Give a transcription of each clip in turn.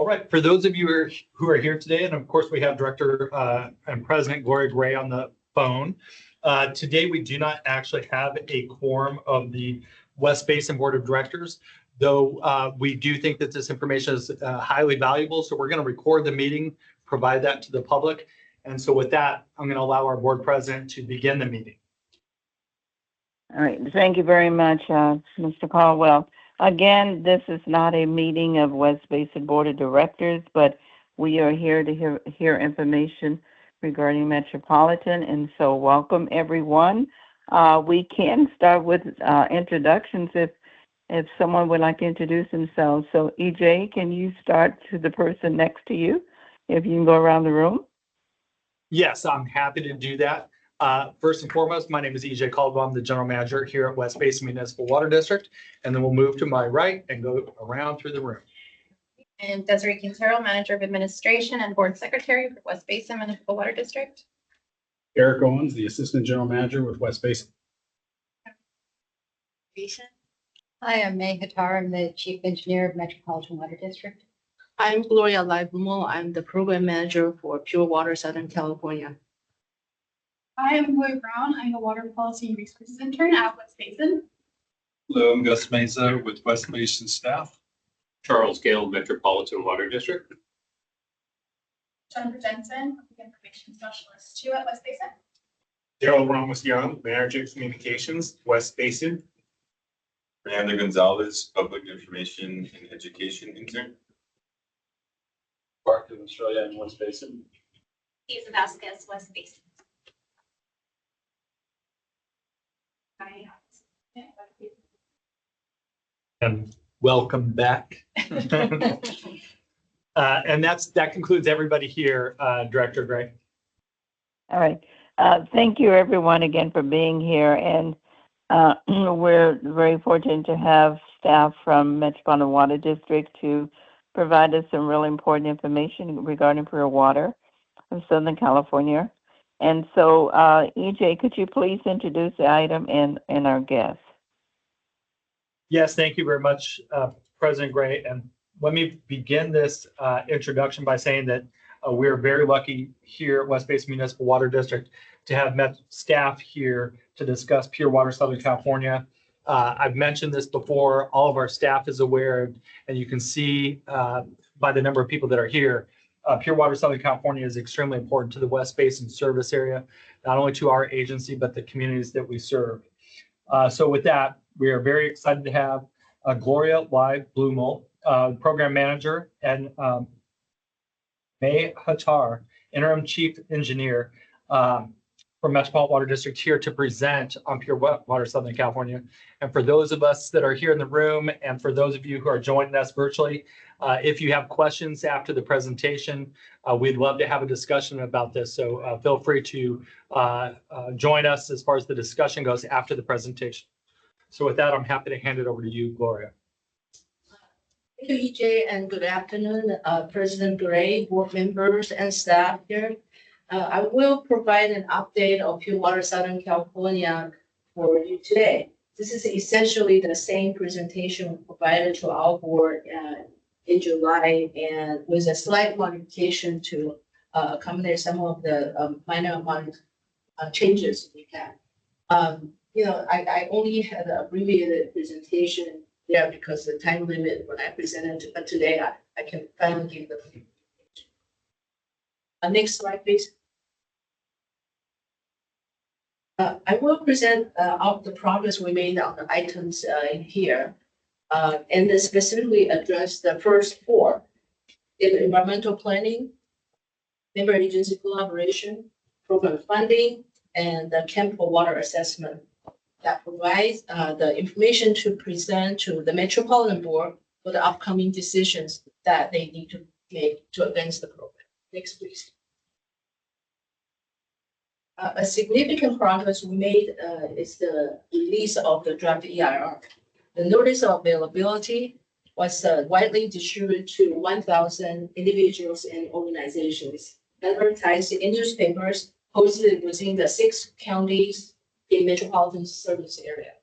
All right, for those of you who are here today, and of course we have Director and President Gloria Gray on the phone. Today we do not actually have a quorum of the West Basin Board of Directors, though we do think that this information is highly valuable. So we're going to record the meeting, provide that to the public. And so with that, I'm going to allow our board president to begin the meeting. All right, thank you very much, Mr. Caldwell. Again, this is not a meeting of West Basin Board of Directors, but we are here to hear information regarding Metropolitan, and so welcome everyone. We can start with introductions if someone would like to introduce themselves. So EJ, can you start to the person next to you, if you can go around the room? Yes, I'm happy to do that. First and foremost, my name is EJ Caldwell. I'm the general manager here at West Basin Municipal Water District. And then we'll move to my right and go around through the room. And Desiree Quintero, manager of administration and board secretary for West Basin Municipal Water District. Eric Owens, the assistant general manager with West Basin. Hi, I'm May Hattar. I'm the chief engineer of Metropolitan Water District. I'm Gloria Libumo. I'm the program manager for Pure Water Southern California. I am Chloe Brown. I'm the water policy and resources intern at West Basin. Hello, I'm Gus Mesa with West Basin staff. Charles Gale, Metropolitan Water District. Jennifer Jensen, public information specialist too at West Basin. Daryl Ramos Young, manager of communications, West Basin. Fernando Gonzalez, public information and education intern. Park in Australia and West Basin. Lisa Vasquez, West Basin. And welcome back. And that concludes everybody here, Director Gray. All right. Thank you, everyone, again for being here. And we're very fortunate to have staff from Metropolitan Water District to provide us some really important information regarding pure water of Southern California. And so, EJ, could you please introduce the item and our guest? Yes, thank you very much, President Gray. And let me begin this introduction by saying that we're very lucky here at West Basin Municipal Water District to have met staff here to discuss Pure Water Southern California. I've mentioned this before. All of our staff is aware, and you can see by the number of people that are here, Pure Water Southern California is extremely important to the West Basin service area, not only to our agency, but the communities that we serve. So with that, we are very excited to have Gloria Libumo, program manager, and May Hattar, interim chief engineer for Metropolitan Water District, here to present on Pure Water Southern California. And for those of us that are here in the room, and for those of you who are joining us virtually, if you have questions after the presentation, we'd love to have a discussion about this. So feel free to join us as far as the discussion goes after the presentation. So with that, I'm happy to hand it over to you, Gloria. Thank you, EJ, and good afternoon, President Gray, board members, and staff here. I will provide an update of Pure Water Southern California for you today. This is essentially the same presentation provided to our board in July, and with a slight modification to accommodate some of the minor amount of changes we had. I only had an abbreviated presentation there because the time limit when I presented, but today I can finally give the presentation. Next slide, please. I will present of the progress we made on the items in here, and then specifically address the first four: environmental planning, member agency collaboration, program funding, and the chemical water assessment that provides the information to present to the Metropolitan Board for the upcoming decisions that they need to make to advance the program. Next, please. A significant progress we made is the release of the draft EIR. The notice of availability was widely distributed to 1,000 individuals and organizations, advertised in newspapers, posted within the 6 counties in metropolitan service area,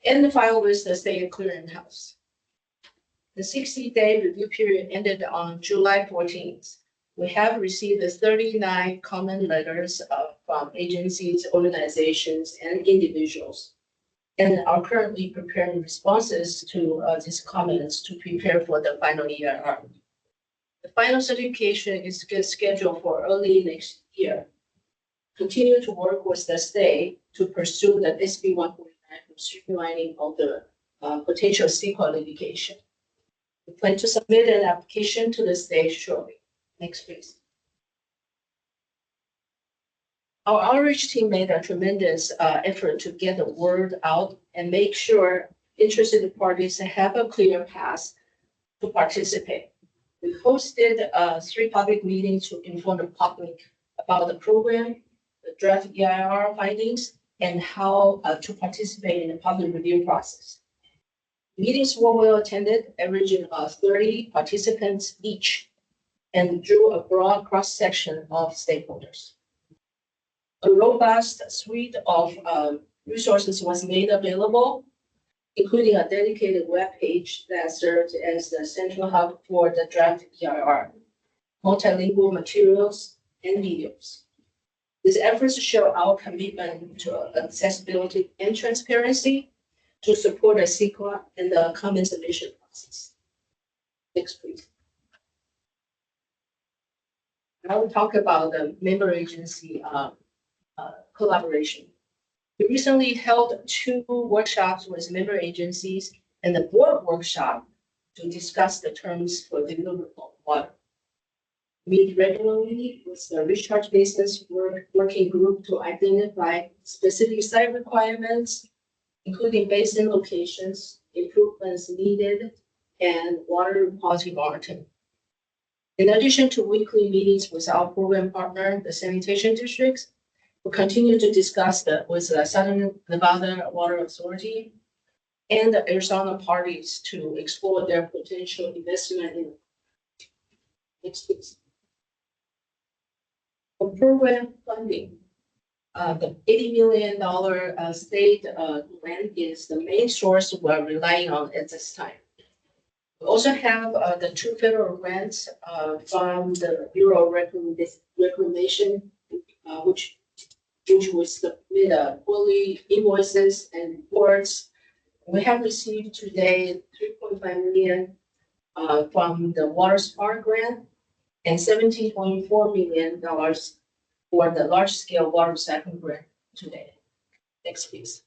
and the file with the state clearinghouse. The 60-day review period ended on July 14th. We have received the 39 comment letters from agencies, organizations, and individuals, and are currently preparing responses to these comments to prepare for the final EIR. The final certification is scheduled for early next year. Continue to work with the state to pursue the SB 149 for streamlining of the potential CEQA litigation. We plan to submit an application to the state shortly. Next, please. Our outreach team made a tremendous effort to get the word out and make sure interested parties have a clear path to participate. We hosted 3 public meetings to inform the public about the program, the draft EIR findings, and how to participate in the public review process. Meetings were well attended, averaging 30 participants each, and drew a broad cross-section of stakeholders. A robust suite of resources was made available, including a dedicated web page that served as the central hub for the draft EIR, multilingual materials, and videos. These efforts show our commitment to accessibility and transparency to support the CEQA and the comment submission process. Next, please. Now we talk about the member agency collaboration. We recently held 2 workshops with member agencies and the board workshop to discuss the terms for deliverable water. Meet regularly with the recharge basins working group to identify specific site requirements, including basin locations, improvements needed, and water quality monitoring. In addition to weekly meetings with our program partner, the sanitation districts, we continue to discuss with the Southern Nevada Water Authority and the Arizona parties to explore their potential investment in. Next, please. For program funding, the $80 million state grant is the main source we're relying on at this time. We also have the 2 federal grants from the Bureau of Reclamation, which will submit quarterly invoices and reports. We have received today $3.5 million from the Water Smart Grant and $17.4 million for the large-scale water recycling grant today. Next, please.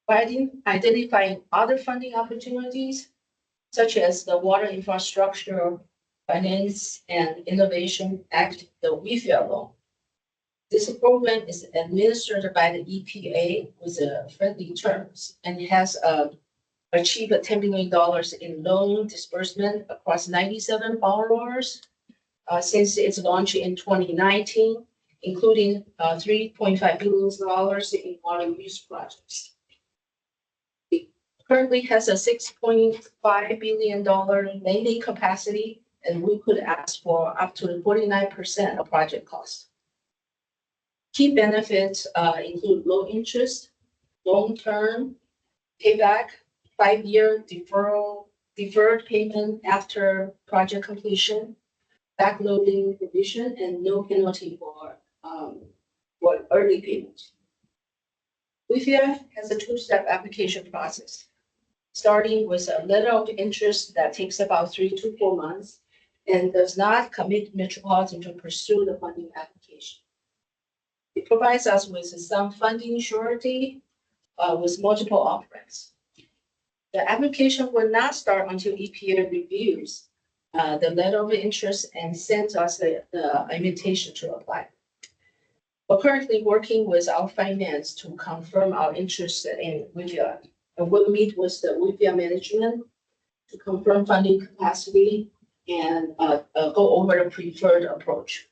By identifying other funding opportunities, such as the Water Infrastructure Finance and Innovation Act, the WIFIA loan. This program is administered by the EPA with friendly terms and has achieved $10 million in loan disbursement across 97 borrowers since its launch in 2019, including $3.5 billion in water use projects. It currently has a $6.5 billion lending capacity, and we could ask for up to 49% of project costs. Key benefits include low interest, long-term payback, 5-year deferred payment after project completion, backloading provision, and no penalty for early payment. WIFIA has a 2-step application process, starting with a letter of interest that takes about 3 to 4 months and does not commit Metropolitan to pursue the funding application. It provides us with some funding surety with multiple offerings. The application will not start until EPA reviews the letter of interest and sends us the invitation to apply. We're currently working with our finance to confirm our interest in WIFIA, and we'll meet with the WIFIA management to confirm funding capacity and go over the preferred approach.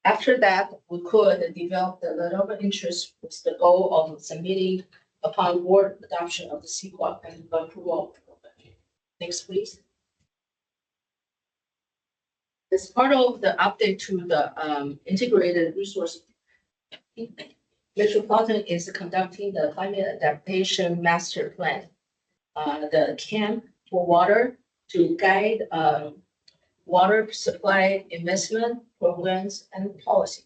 After that, we could develop the letter of interest with the goal of submitting upon board adoption of the CEQA and approval. Next, please. As part of the update to the integrated resource, Metropolitan is conducting the climate adaptation master plan. the camp for water to guide water supply investment programs and policy.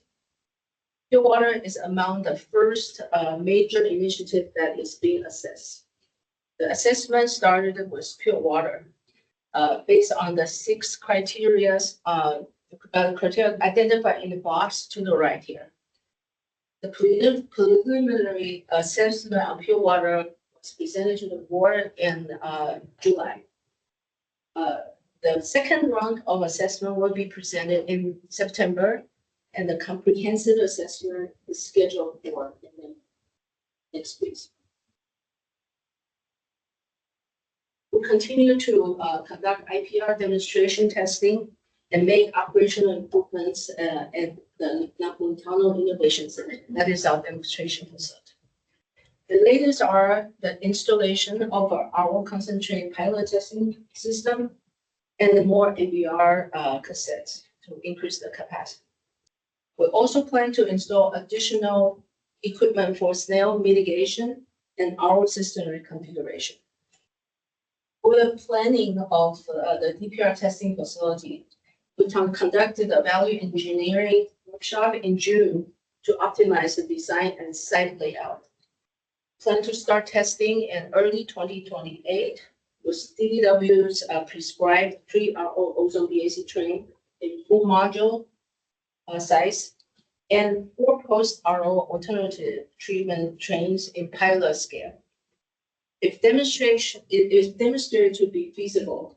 Pure water is among the first major initiative that is being assessed. The assessment started with pure water, based on the 6 criteria identified in the box to the right here. The preliminary assessment on pure water was presented to the board in July. The second round of assessment will be presented in September, and the comprehensive assessment is scheduled for next week. We continue to conduct IPR demonstration testing and make operational improvements at the Napolitano Innovation Center. That is our demonstration facility. The latest are the installation of our concentrate pilot testing system and more MBR cassettes to increase the capacity. We also plan to install additional equipment for snail mitigation and our system reconfiguration. For the planning of the DPR testing facility, we conducted a value engineering workshop in June to optimize the design and site layout. Plan to start testing in early 2028 with DDW's prescribed 3RO ozone BAC train in full module size and 4 post-RO alternative treatment trains in pilot scale. If demonstrated to be feasible,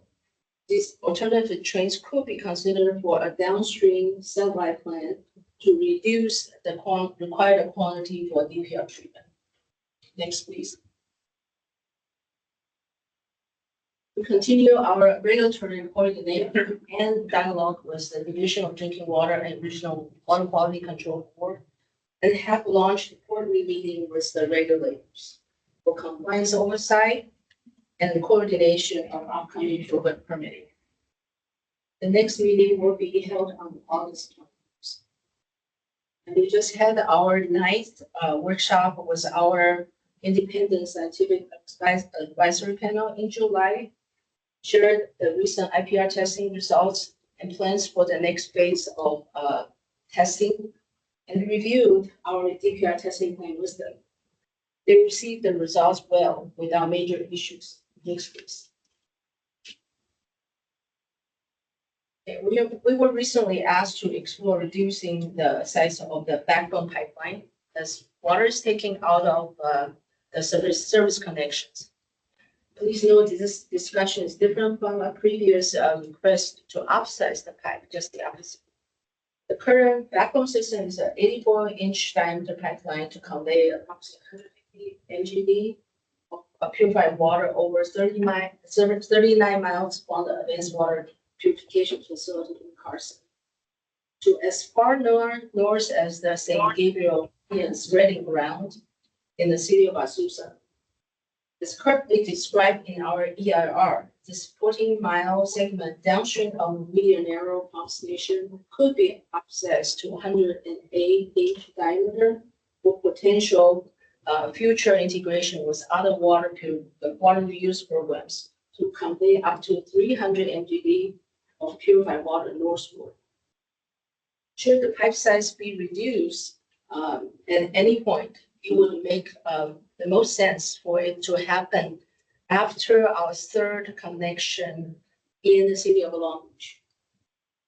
these alternative trains could be considered for a downstream satellite plant to reduce the required quantity for DPR treatment. Next, please. We continue our regulatory coordination and dialogue with the Division of Drinking Water and Regional Water Quality Control Board and have launched a quarterly meeting with the regulators for compliance oversight and the coordination of upcoming permitting. The next meeting will be held on August 21st. And we just had our 9th workshop with our independent scientific advisory panel in July, shared the recent IPR testing results and plans for the next phase of testing, and reviewed our DPR testing plan with them. They received the results well without major issues. Next, please. We were recently asked to explore reducing the size of the backbone pipeline as water is taken out of the service connections. Please note this discussion is different from a previous request to upsize the pipe, just the opposite. The current backbone system is an 84-inch diameter pipeline to convey approximately 150 MGD of purified water over 39 miles from the advanced water purification facility in Carson to as far north as the St. Gabriel spreading ground in the city of Azusa. As currently described in our EIR, this 14-mile segment downstream of medium narrow pump station could be upsized to 108-inch diameter for potential future integration with other water reuse programs to convey up to 300 MGD of purified water northward. Should the pipe size be reduced at any point, it would make the most sense for it to happen after our third connection in the city of Long Beach.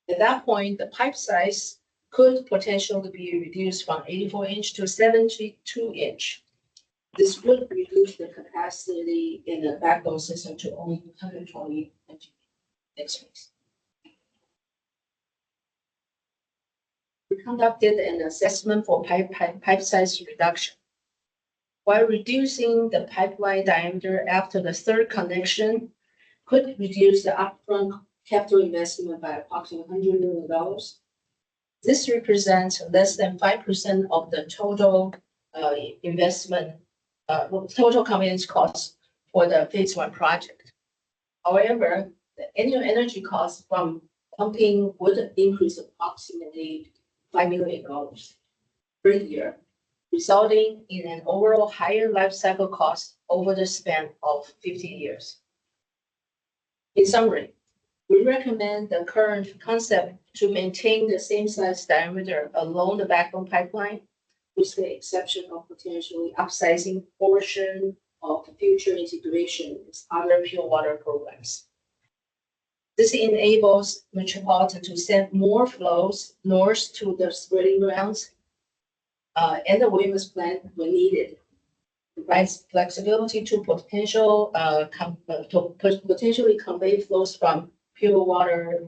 At that point, the pipe size could potentially be reduced from 84-inch to 72-inch. This would reduce the capacity in the backbone system to only 120 MGD. Next, please. We conducted an assessment for pipe size reduction. While reducing the pipeline diameter after the third connection could reduce the upfront capital investment by approximately $100 million, this represents less than 5% of the total investment, total conveyance costs for the phase 1 project. However, the annual energy cost from pumping would increase approximately $5 million per year resulting in an overall higher life cycle cost over the span of 50 years. In summary, we recommend the current concept to maintain the same size diameter along the backbone pipeline, with the exception of potentially upsizing portion of future integration with other pure water programs. This enables Metropolitan to send more flows north to the spreading grounds and the Weymouth plant when needed. Provides flexibility to potentially convey flows from pure water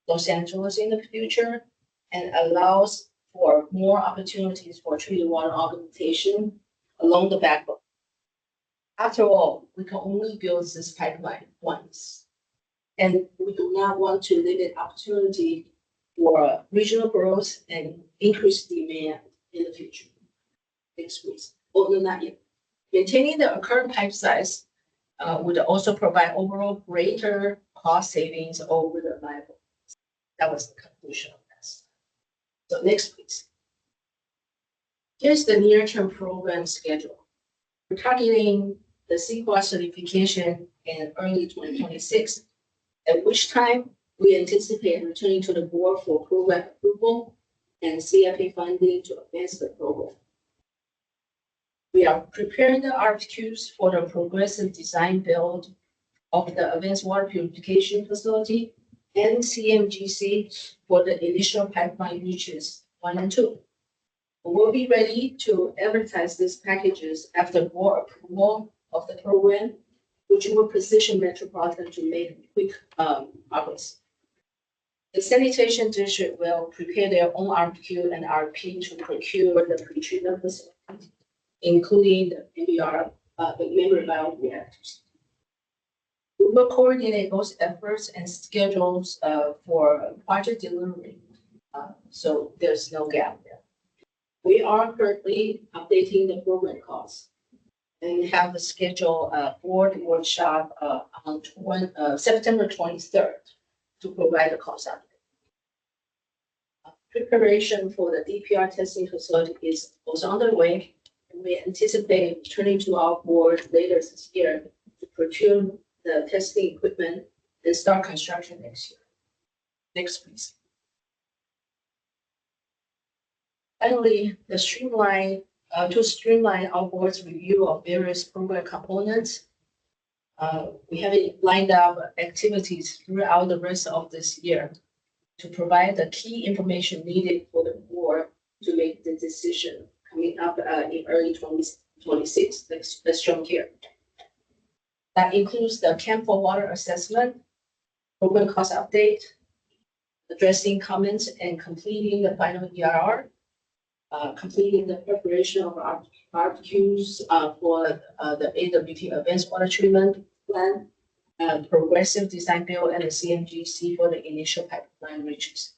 Los Angeles in the future, and allows for more opportunities for treated water augmentation along the backbone. After all, we can only build this pipeline once, and we do not want to limit opportunity for regional growth and increased demand in the future. Next, please. Oh, no, not yet. Maintaining the current pipe size would also provide overall greater cost savings over the life. That was the conclusion of this. So next, please. Here's the near-term program schedule. We're targeting the CEQA certification in early 2026, at which time we anticipate returning to the board for program approval and CFA funding to advance the program. We are preparing the RFQs for the progressive design build of the advanced water purification facility and CMGC for the initial pipeline reaches 1 and 2. We'll be ready to advertise these packages after board approval of the program, which will position Metropolitan to make quick progress. The sanitation district will prepare their own RFQ and RP to procure the pretreatment facility, including the MBR, the membrane bioreactors. We will coordinate those efforts and schedules for project delivery, so there's no gap there. We are currently updating the program costs and have a schedule board workshop on September 23rd to provide a cost update. Preparation for the DPR testing facility is also underway. We anticipate returning to our board later this year to procure the testing equipment and start construction next year. Next, please. Finally, to streamline our board's review of various program components, we have lined up activities throughout the rest of this year to provide the key information needed for the board to make the decision coming up in early 2026, that's shown here. That includes the Camp for Water assessment, program cost update, addressing comments and completing the final ERR, completing the preparation of our RFQs for the AWT Advanced Water Treatment Plan, progressive design build, and the CMGC for the initial pipeline reaches.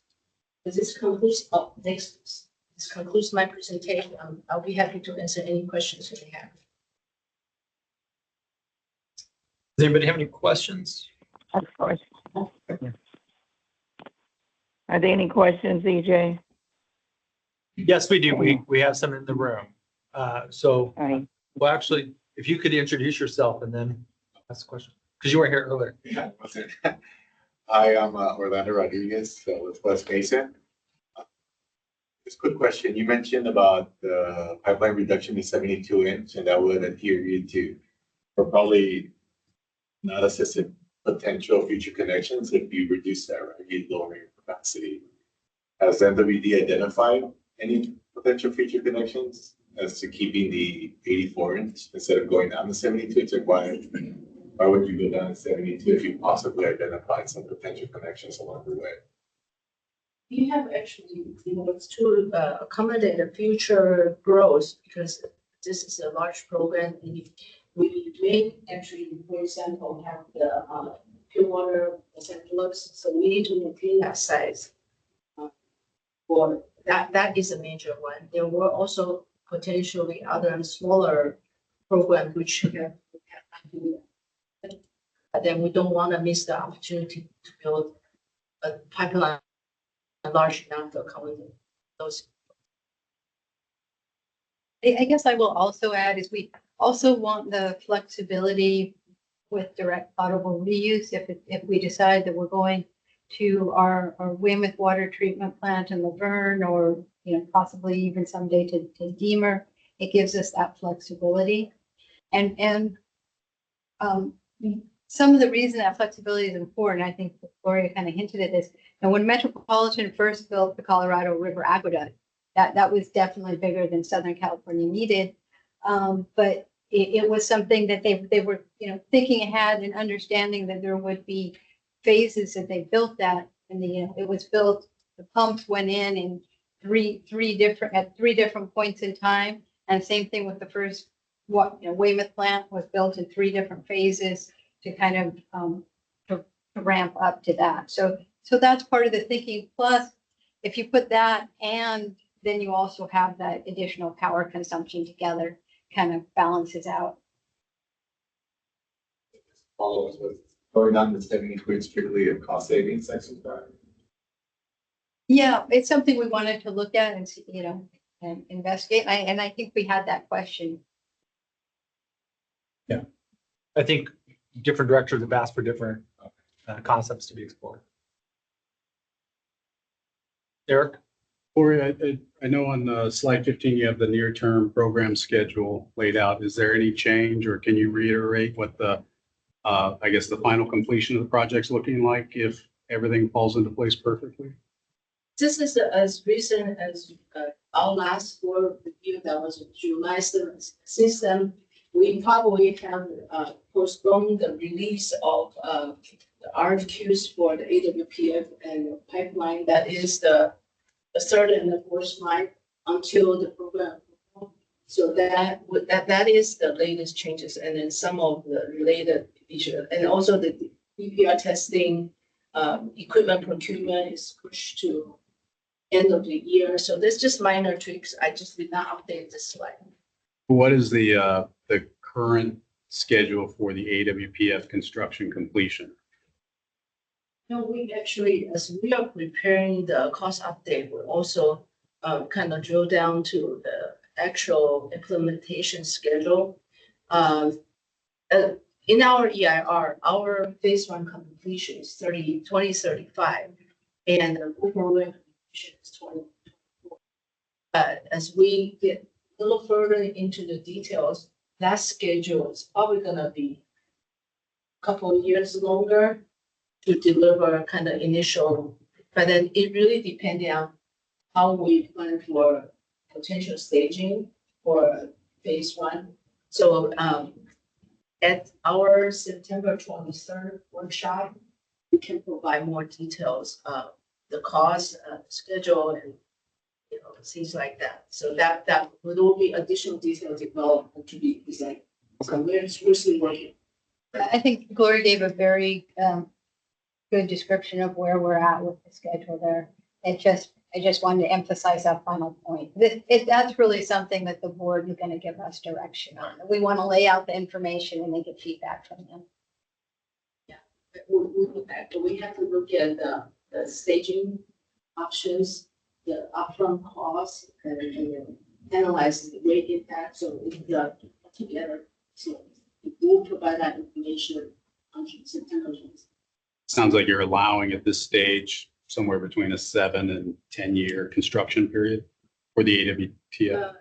This concludes, this concludes my presentation. I'll be happy to answer any questions you may have. Does anybody have any questions? Of course. Are there any questions, EJ? Yes, we do. We have some in the room. So, All right. well, actually, if you could introduce yourself and then ask the question, because you weren't here earlier. Yeah, wasn't. Hi, I'm Orlando Rodriguez with West Basin. Just a quick question. You mentioned about the pipeline reduction to 72-inch, and that would adhere you to, or probably not assisted potential future connections if you reduce that, right? You lower your capacity. Has MWD identified any potential future connections as to keeping the 84-inch instead of going down to 72? It's like, why would you go down to 72 if you possibly identified some potential connections along the way? We have actually, to accommodate the future growth, because this is a large program. We may actually, for example, have the pure water Los Angeles, so we need to maintain that size. For that is a major one. There were also potentially other smaller programs which have but then we don't want to miss the opportunity to build a pipeline large enough to accommodate those. I guess I will also add is we also want the flexibility with direct potable reuse. If we decide that we're going to our Weymouth water treatment plant in Laverne, or, possibly even someday to Deemer, it gives us that flexibility. And some of the reason that flexibility is important, I think Gloria kind of hinted at this. And when Metropolitan first built the Colorado River Aqueduct, that was definitely bigger than Southern California needed. But it was something that they were, thinking ahead and understanding that there would be phases that they built that. And it was built, the pumps went in three different points in time. And same thing with the first Weymouth plant was built in 3 different phases to kind of to ramp up to that. So that's part of the thinking. Plus, if you put that and then you also have that additional power consumption together, kind of balances out. Follow-ups with going down to 72 is strictly a cost savings exercise. Yeah, it's something we wanted to look at and see, and investigate. And I think we had that question. Yeah, I think different directors have asked for different concepts to be explored. Eric? Corey, I know on slide 15, you have the near-term program schedule laid out. Is there any change, or can you reiterate what the, I guess, the final completion of the project's looking like if everything falls into place perfectly? This is as recent as our last board review, that was July 7th. Since then, we probably have postponed the release of the RFQs for the AWPF and pipeline. That is the third and the fourth line until the program. So that is the latest changes, and then some of the related issues, and also the DPR testing, equipment procurement is pushed to end of the year. So there's just minor tweaks. I just did not update this slide. What is the current schedule for the AWPF construction completion? No, we actually, as we are preparing the cost update, we also kind of drill down to the actual implementation schedule. In our EIR, our phase 1 completion is 2035, and the overall completion is 2024. As we get a little further into the details, that schedule is probably going to be a couple of years longer to deliver kind of initial, but then it really depends on how we plan for potential staging for phase 1. So at our September 23rd workshop, we can provide more details of the cost, schedule, and things like that. So that will be additional detail development to be presented. So we're seriously working. I think Gloria gave a very good description of where we're at with the schedule there. I just wanted to emphasize that final point. That's really something that the board is going to give us direction on. We want to lay out the information and then get feedback from them. Yeah, we have to look at the staging options, the upfront costs, and analyze the rate impact. So we can put together. So we'll provide that information on September 20th. Sounds like you're allowing at this stage somewhere between a 7 and 10 year construction period for the AWTF.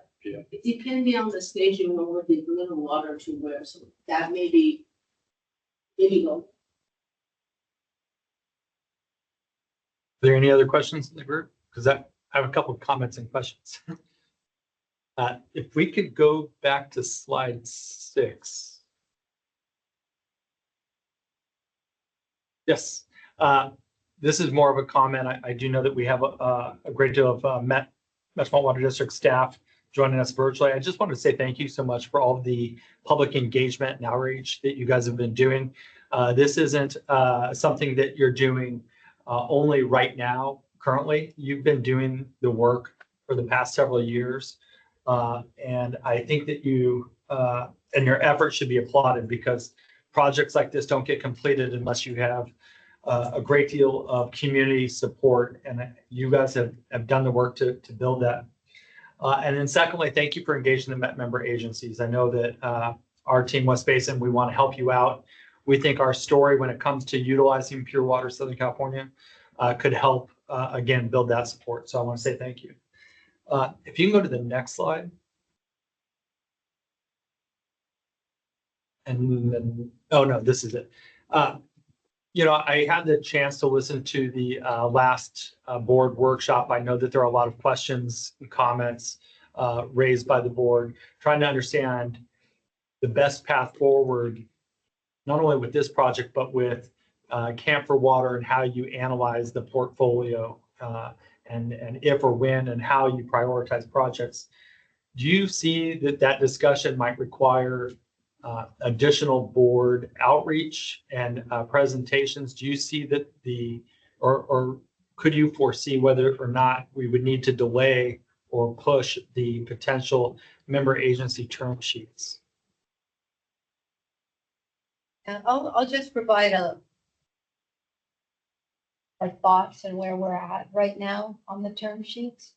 Depending on the staging, when we're delivering water to where, so that may be low. Are there any other questions in the group? Because I have a couple of comments and questions. If we could go back to slide 6. Yes, this is more of a comment. I do know that we have a great deal of Metropolitan Water District staff joining us virtually. I just wanted to say thank you so much for all of the public engagement and outreach that you guys have been doing. This isn't something that you're doing only right now, currently. You've been doing the work for the past several years. And I think that you and your efforts should be applauded, because projects like this don't get completed unless you have a great deal of community support, and you guys have done the work to build that. And then secondly, thank you for engaging the member agencies. I know that our team West Basin, we want to help you out. We think our story when it comes to utilizing pure water Southern California could help, again, build that support. So I want to say thank you. If you can go to the next slide. And then, oh no, this is it. You know, I had the chance to listen to the last board workshop. I know that there are a lot of questions and comments raised by the board, trying to understand the best path forward, not only with this project, but with Camp for Water and how you analyze the portfolio and if or when and how you prioritize projects. Do you see that that discussion might require additional board outreach and presentations? Do you see that or could you foresee whether or not we would need to delay or push the potential member agency term sheets? And I'll just provide our thoughts and where we're at right now on the term sheets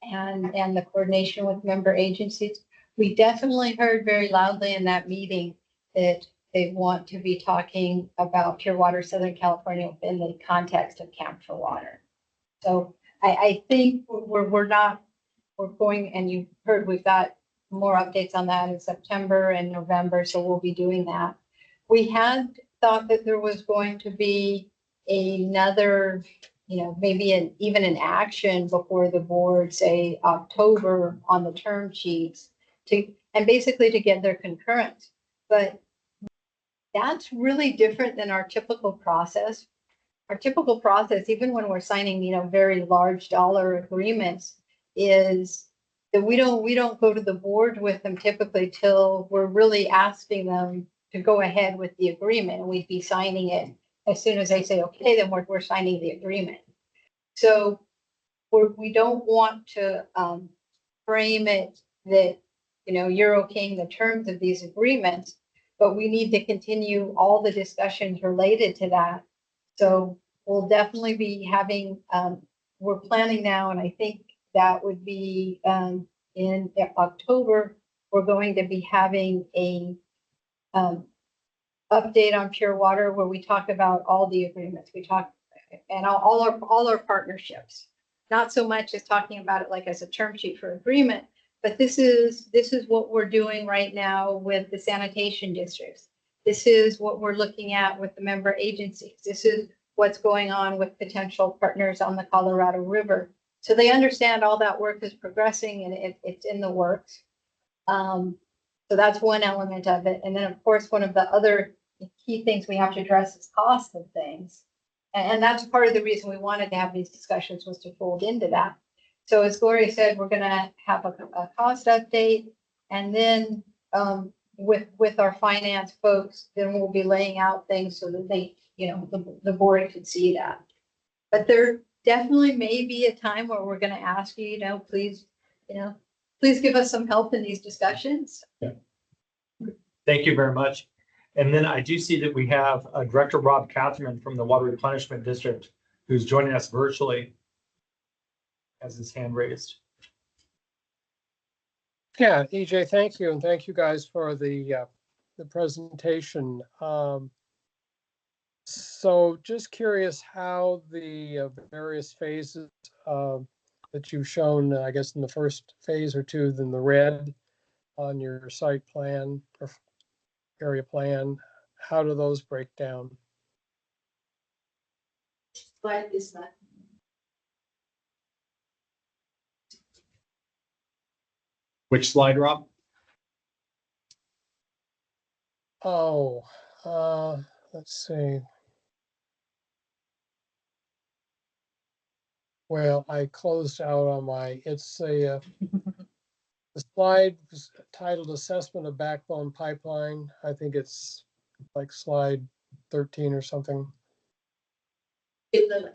and the coordination with member agencies. We definitely heard very loudly in that meeting that they want to be talking about Pure Water Southern California within the context of Camp for Water. So I think we're going, and you heard we've got more updates on that in September and November, so we'll be doing that. We had thought that there was going to be another, you know, maybe even an action before the board, say October, on the term sheets and basically to get their concurrence. But that's really different than our typical process. Our typical process, even when we're signing, you know, very large dollar agreements, is that we don't go to the board with them typically till we're really asking them to go ahead with the agreement, and we'd be signing it as soon as they say, okay, then we're signing the agreement. So we don't want to frame it that, you know, you're okaying the terms of these agreements, but we need to continue all the discussions related to that. So we'll definitely be having, we're planning now, and I think that would be in October, we're going to be having a update on Pure Water where we talk about all the agreements. We talk and all our partnerships. Not so much as talking about it like as a term sheet for agreement, but this is what we're doing right now with the sanitation districts. This is what we're looking at with the member agencies. This is what's going on with potential partners on the Colorado River. So they understand all that work is progressing and it's in the works. So that's one element of it. And then of course, one of the other key things we have to address is cost of things. And that's part of the reason we wanted to have these discussions, was to fold into that. So as Gloria said, we're gonna have a cost update, and then with our finance folks, then we'll be laying out things so that they, you know, the board can see that. But there definitely may be a time where we're gonna ask you, please give us some help in these discussions. Yeah. Thank you very much. And then I do see that we have Director Rob Catherman from the Water Replenishment District, who's joining us virtually, has his hand raised. Yeah, EJ, thank you. And thank you guys for the presentation. So just curious how the various phases that you've shown, I guess in the first phase or two, then the red on your site plan or area plan, how do those break down? Slide this slide. Which slide, Rob? Oh, let's see. Well, I closed out on my, it's a, the slide was titled Assessment of Backbone Pipeline. I think it's like slide 13 or something. 11.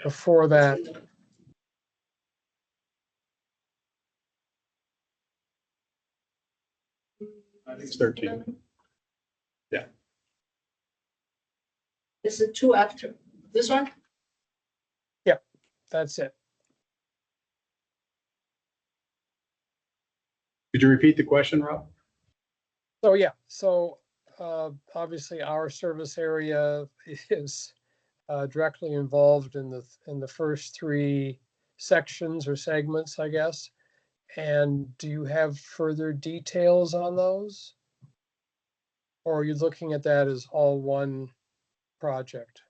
Before that, I think it's 13. Yeah. This is 2 after. This one? yeah, that's it. Could you repeat the question, Rob? So, yeah, so obviously our service area is directly involved in the first three sections or segments, I guess. And do you have further details on those? Or are you looking at that as all one project?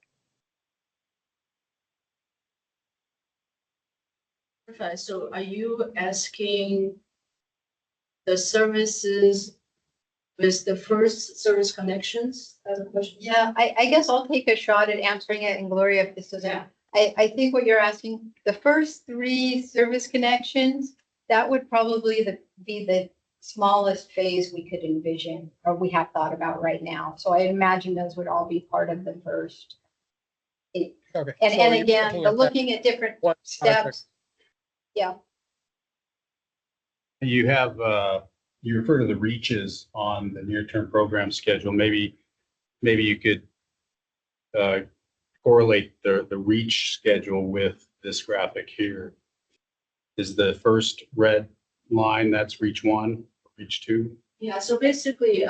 Perfect. So are you asking the services with the first service connections? That's a question. Yeah, I guess I'll take a shot at answering it, and Gloria, if this doesn't. Yeah. I think what you're asking, the first three service connections, that would probably be the smallest phase we could envision, or we have thought about right now. So I imagine those would all be part of the first. Okay. And so you're again, looking the at that looking at different one project. steps. Yeah, You have, you refer to the reaches on the near-term program schedule. Maybe you could correlate the reach schedule with this graphic here. Is the first red line, that's reach 1, reach 2? Yeah, so basically,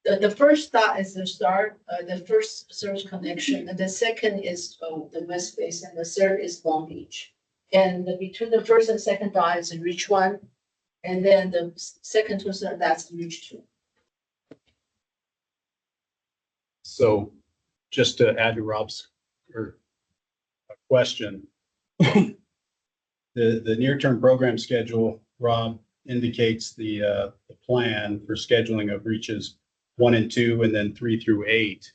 the first dot is the start, the first service connection, and the second is the West Basin, and the third is Long Beach. And between the first and second dot is reach 1, and then the second to third, that's reach 2. So just to add to Rob's question, the near-term program schedule, Rob, indicates the plan for scheduling of reaches 1 and 2, and then 3 through 8.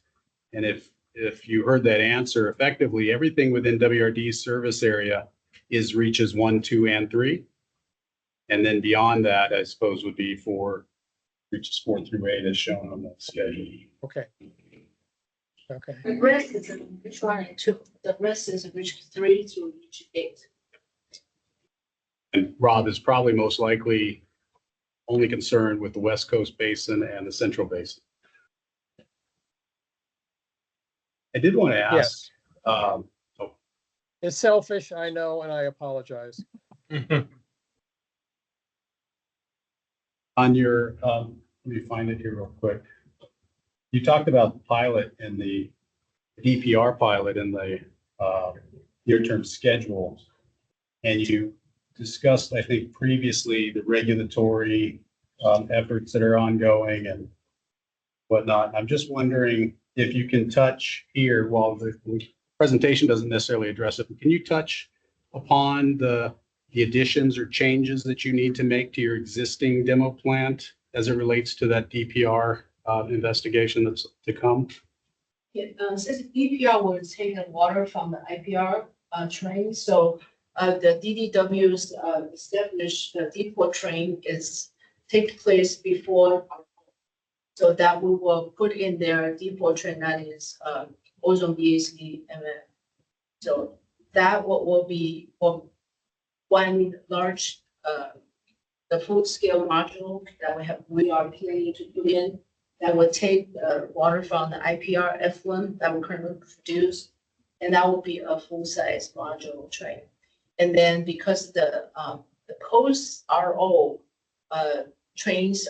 And if you heard that answer, effectively everything within WRD's service area is reaches 1, 2, and 3. And then beyond that, I suppose, would be for reaches 4 through 8 as shown on the schedule. Okay. Okay. The rest is reach 1 and 2. The rest is reach 3 through reach 8. And Rob is probably most likely only concerned with the West Coast Basin and the Central Basin. I did want to ask, Yes. It's selfish, I know, and I apologize. on your, let me find it here real quick. You talked about the pilot and the DPR pilot in the near-term schedule. And you discussed, I think, previously the regulatory efforts that are ongoing and whatnot. I'm just wondering if you can touch here, while the presentation doesn't necessarily address it, but can you touch upon the additions or changes that you need to make to your existing demo plant as it relates to that DPR investigation that's to come? Yeah, since DPR will take the water from the IPR train, so the DDW's established the depot train take place before. So that we will put in their depot train, that is ozone BAC, and so that will be one large the full scale module that we are planning to put in, that will take the water from the IPR effluent that we currently produce, and that will be a full size module train. And then because the post RO trains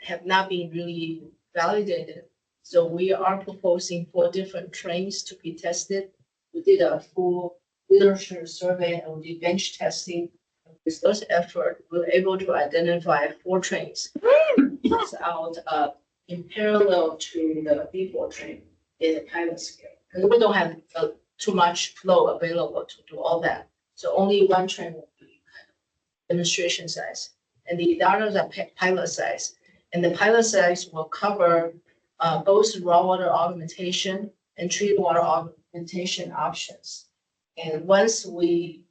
have not been really validated, so we are proposing 4 different trains to be tested. We did a full literature survey and we did bench testing. With those efforts, we were able to identify 4 trains out in parallel to the depot train in the pilot scale. Because we don't have too much flow available to do all that. So only one train will be demonstration size. And the others are pilot size. And the pilot size will cover both raw water augmentation and treated water augmentation options. And once we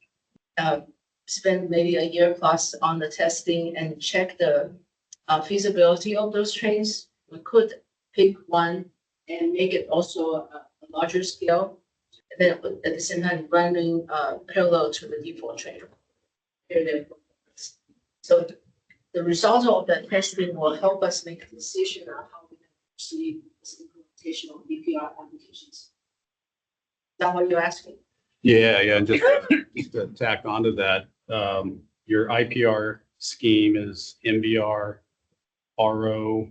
spend maybe a year plus on the testing and check the feasibility of those trains, we could pick one and make it also a larger scale. And then at the same time running parallel to the depot train. So the result of the testing will help us make a decision on how we proceed with the implementation of DPR applications. Is that what you're asking? Yeah, and just to tack onto that, your IPR scheme is MBR, RO,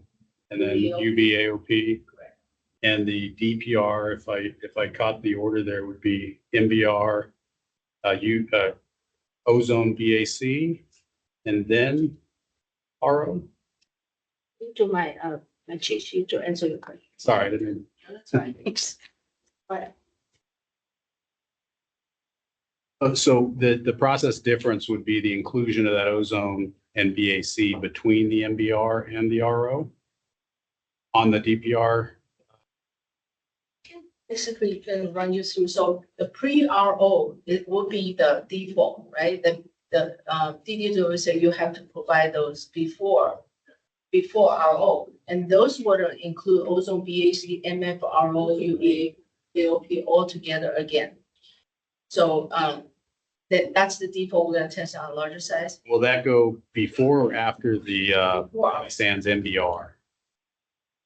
and then UBAOP. And the DPR, if I caught the order there, would be MBR, ozone BAC, and then RO. To my chief sheet to answer your question. Sorry, I didn't. That's right. Thanks. But So the process difference would be the inclusion of that ozone and BAC between the MBR and the RO on the DPR. basically can run you through. So the pre-RO, it will be the default, right? The DD will say you have to provide those before RO. And those would include ozone BAC, MF, RO, UA, AOP all together again. So that's the default we're gonna test on a larger size. Will that go before or after the Before. sans MBR?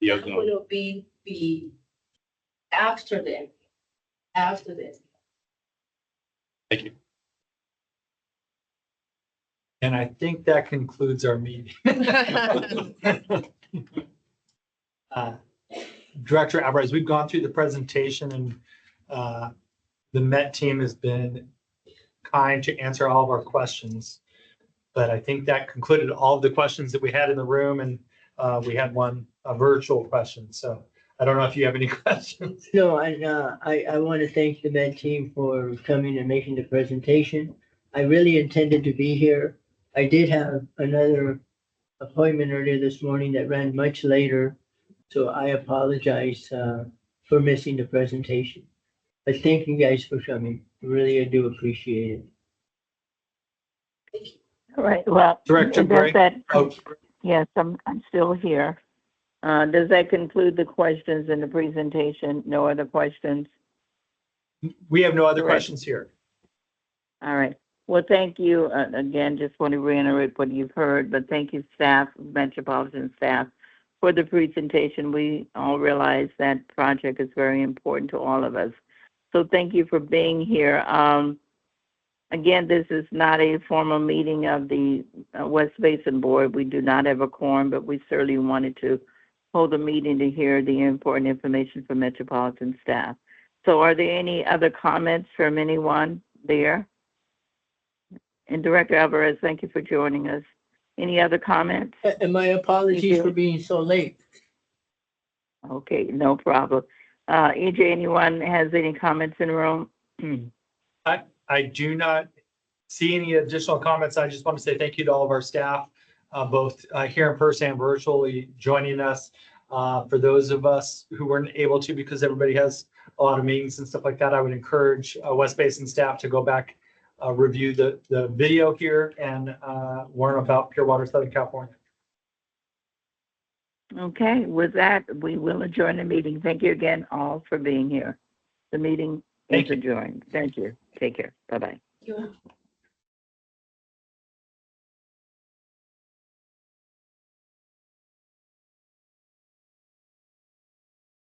The That ozone. will be after the. Thank you. And I think that concludes our meeting. Director Alvarez, we've gone through the presentation and the Met team has been kind to answer all of our questions. But I think that concluded all of the questions that we had in the room, and we had a virtual question. So I don't know if you have any questions. No, I want to thank the Med team for coming and making the presentation. I really intended to be here. I did have another appointment earlier this morning that ran much later, so I apologize for missing the presentation. But thank you guys for coming. Really, I do appreciate it. All right, well. Director does Gray? that- Oh, Yes, I'm still here. Does that conclude the questions in the presentation? No other questions? we have no other Correct. questions here. All right. Well, thank you. Again, just want to reiterate what you've heard, but thank you, staff, Metropolitan staff, for the presentation. We all realize that project is very important to all of us. So thank you for being here. Again, this is not a formal meeting of the West Basin Board. We do not have a quorum, but we certainly wanted to hold a meeting to hear the important information from Metropolitan staff. So are there any other comments from anyone there? And Director Alvarez, thank you for joining us. Any other comments? And my apologies for being so late. Okay, no problem. EJ, anyone has any comments in the room? I do not see any additional comments. I just want to say thank you to all of our staff, both here in person and virtually joining us. For those of us who weren't able to because everybody has a lot of meetings and stuff like that, I would encourage West Basin staff to go back, review the video here and learn about Pure Water Southern California. Okay, with that, we will adjourn the meeting. Thank you again all for being here. The meeting is adjourned. Thank you. Take care. Bye-bye. You